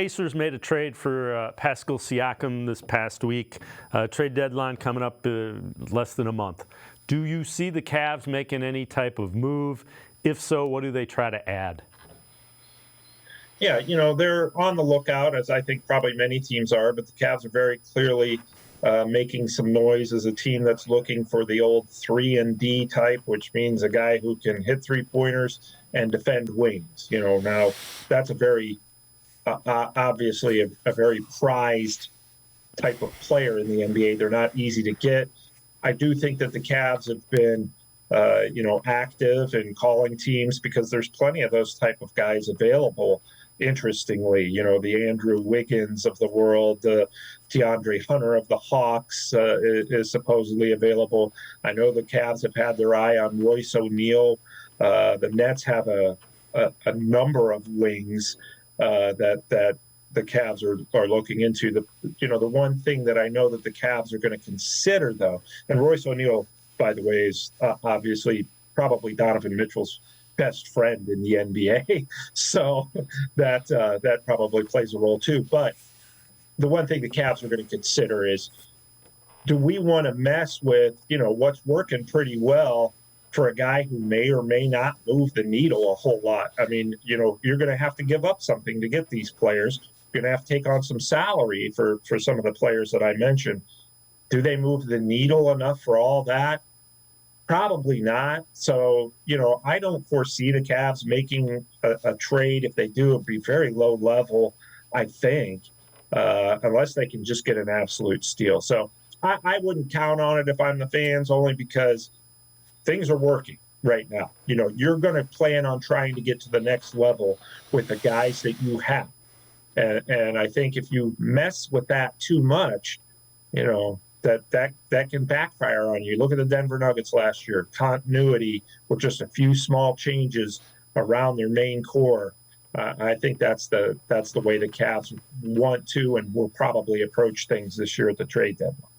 Pacers made a trade for Pascal Siakam this past week. Trade deadline coming up less than a month. Do you see the Cavs making any type of move? If so, what do they try to add? Yeah, they're on the lookout, as I think probably many teams are, but the Cavs are very clearly making some noise as a team that's looking for the old 3-and-D type, which means a guy who can hit three-pointers and defend wings. Now that's a very obviously a very prized type of player in the NBA. They're not easy to get. I do think that the Cavs have been, active in calling teams because there's plenty of those type of guys available. Interestingly, the Andrew Wiggins of the world, the DeAndre Hunter of the Hawks is supposedly available. I know the Cavs have had their eye on Royce O'Neal. The Nets have a number of wings that the Cavs are looking into. The one thing that I know that the Cavs are going to consider, though, and Royce O'Neal, by the way, is obviously probably Donovan Mitchell's best friend in the NBA, so that probably plays a role too. But the one thing the Cavs are going to consider is, do we want to mess with what's working pretty well for a guy who may or may not move the needle a whole lot? I mean, you're going to have to give up something to get these players. You're going to have to take on some salary for some of the players that I mentioned. Do they move the needle enough for all that? Probably not. So, I don't foresee the Cavs making a trade. If they do, it'd be very low level, I think, unless they can just get an absolute steal. So I wouldn't count on it if I'm the fans, only because things are working right now. You're going to plan on trying to get to the next level with the guys that you have. And I think if you mess with that too much, that can backfire on you. Look at the Denver Nuggets last year. Continuity with just a few small changes around their main core. I think that's the way the Cavs want to and will probably approach things this year at the trade deadline.